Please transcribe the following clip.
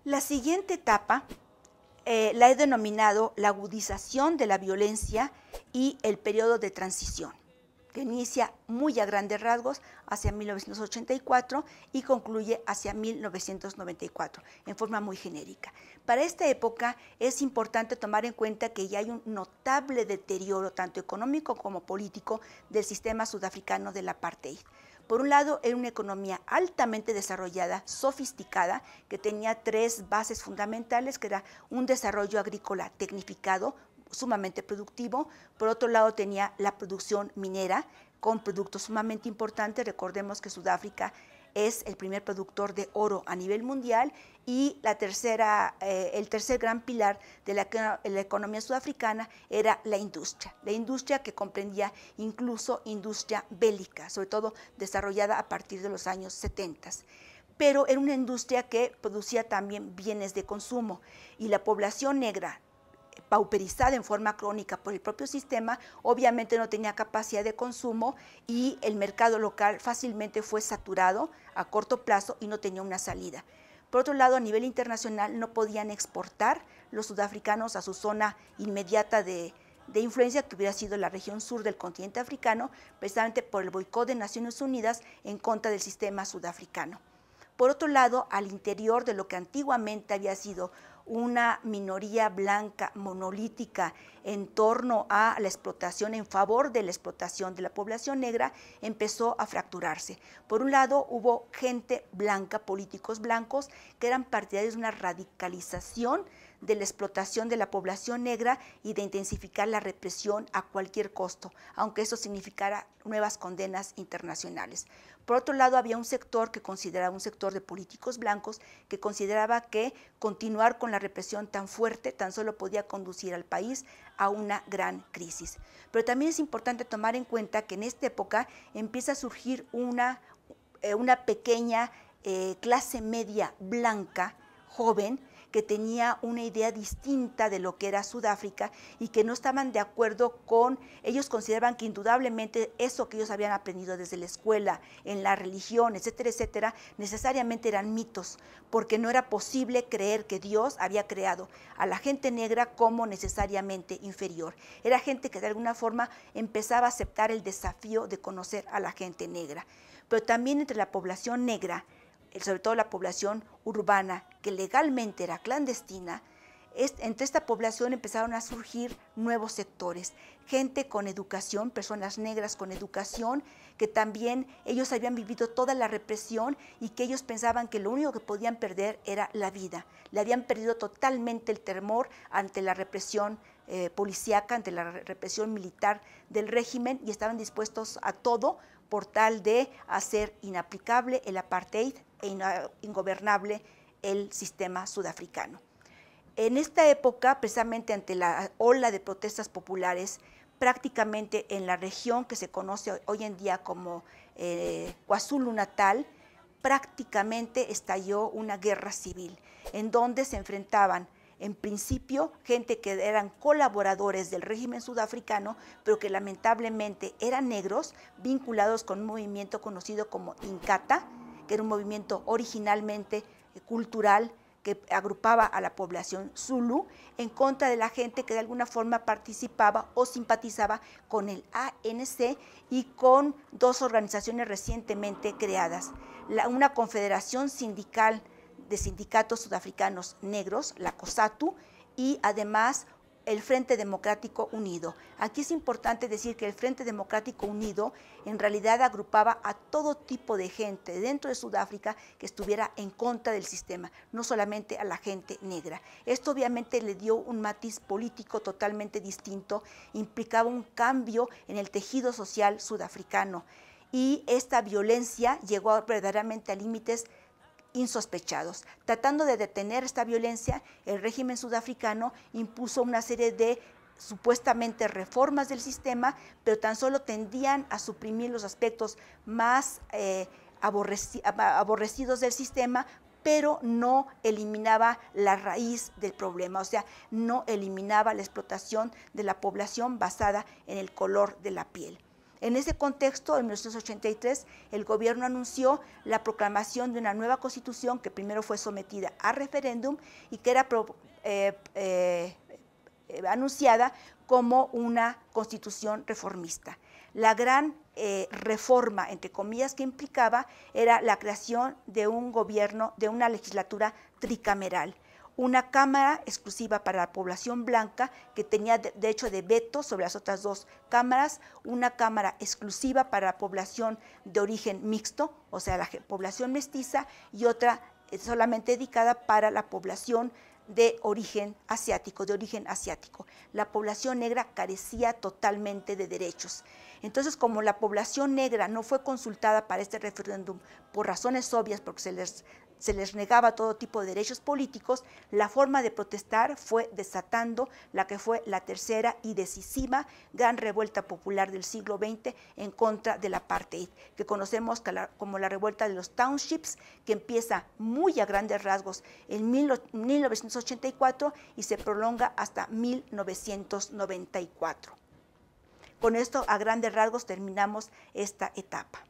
La siguiente etapa la he denominado la agudización de la violencia y el periodo de transición, que inicia muy a grandes rasgos hacia 1984 y concluye hacia 1994, en forma muy genérica. Para esta época es importante tomar en cuenta que ya hay un notable deterioro, tanto económico como político, del sistema sudafricano del apartheid. Por un lado, era una economía altamente desarrollada, sofisticada, que tenía tres bases fundamentales, que era un desarrollo agrícola tecnificado, sumamente productivo. Por otro lado, tenía la producción minera, con productos sumamente importantes. Recordemos que Sudáfrica es el primer productor de oro a nivel mundial, y el tercer gran pilar de la economía sudafricana era la industria que comprendía incluso industria bélica, sobre todo desarrollada a partir de los años 70. Pero era una industria que producía también bienes de consumo, y la población negra, pauperizada en forma crónica por el propio sistema, obviamente no tenía capacidad de consumo, y el mercado local fácilmente fue saturado a corto plazo y no tenía una salida. Por otro lado, a nivel internacional no podían exportar los sudafricanos a su zona inmediata de influencia, que hubiera sido la región sur del continente africano, precisamente por el boicot de Naciones Unidas en contra del sistema sudafricano. Por otro lado, al interior de lo que antiguamente había sido una minoría blanca monolítica en torno a la explotación, en favor de la explotación de la población negra, empezó a fracturarse. Por un lado, hubo gente blanca, políticos blancos, que eran partidarios de una radicalización de la explotación de la población negra y de intensificar la represión a cualquier costo, aunque eso significara nuevas condenas internacionales. Por otro lado, había un sector que consideraba, un sector de políticos blancos, que consideraba que continuar con la represión tan fuerte tan solo podía conducir al país a una gran crisis. Pero también es importante tomar en cuenta que en esta época empieza a surgir una pequeña clase media blanca, joven, que tenía una idea distinta de lo que era Sudáfrica y que no estaban de acuerdo con, ellos consideraban que indudablemente eso que ellos habían aprendido desde la escuela, en la religión, etcétera, etcétera, necesariamente eran mitos, porque no era posible creer que Dios había creado a la gente negra como necesariamente inferior. Era gente que de alguna forma empezaba a aceptar el desafío de conocer a la gente negra. Pero también entre la población negra, sobre todo la población urbana, que legalmente era clandestina, entre esta población empezaron a surgir nuevos sectores, gente con educación, personas negras con educación, que también ellos habían vivido toda la represión y que ellos pensaban que lo único que podían perder era la vida. Le habían perdido totalmente el temor ante la represión policíaca, ante la represión militar del régimen, y estaban dispuestos a todo por tal de hacer inaplicable el apartheid e ingobernable el sistema sudafricano. En esta época, precisamente ante la ola de protestas populares, prácticamente en la región que se conoce hoy en día como KwaZulu-Natal, prácticamente estalló una guerra civil, en donde se enfrentaban en principio gente que eran colaboradores del régimen sudafricano, pero que lamentablemente eran negros, vinculados con un movimiento conocido como Inkatha, que era un movimiento originalmente cultural que agrupaba a la población Zulu, en contra de la gente que de alguna forma participaba o simpatizaba con el ANC y con dos organizaciones recientemente creadas, una confederación sindical de sindicatos sudafricanos negros, la COSATU, y además el Frente Democrático Unido. Aquí es importante decir que el Frente Democrático Unido en realidad agrupaba a todo tipo de gente dentro de Sudáfrica que estuviera en contra del sistema, no solamente a la gente negra. Esto obviamente le dio un matiz político totalmente distinto, implicaba un cambio en el tejido social sudafricano, y esta violencia llegó verdaderamente a límites insospechados. Tratando de detener esta violencia, el régimen sudafricano impuso una serie de supuestamente reformas del sistema, pero tan solo tendían a suprimir los aspectos más aborrecidos del sistema, pero no eliminaba la raíz del problema, o sea, no eliminaba la explotación de la población basada en el color de la piel. En ese contexto, en 1983, el gobierno anunció la proclamación de una nueva constitución que primero fue sometida a referéndum y que era anunciada como una constitución reformista. La gran reforma, entre comillas, que implicaba era la creación de un gobierno, de una legislatura tricameral. Una cámara exclusiva para la población blanca que tenía derecho de veto sobre las otras dos cámaras, una cámara exclusiva para la población de origen mixto, o sea, la población mestiza, y otra solamente dedicada para la población de origen asiático, La población negra carecía totalmente de derechos. Entonces, como la población negra no fue consultada para este referéndum por razones obvias, porque se les negaba todo tipo de derechos políticos, la forma de protestar fue desatando la que fue la tercera y decisiva gran revuelta popular del siglo XX en contra del apartheid, que conocemos como la revuelta de los townships, que empieza muy a grandes rasgos en 1984 y se prolonga hasta 1994. Con esto, a grandes rasgos, terminamos esta etapa.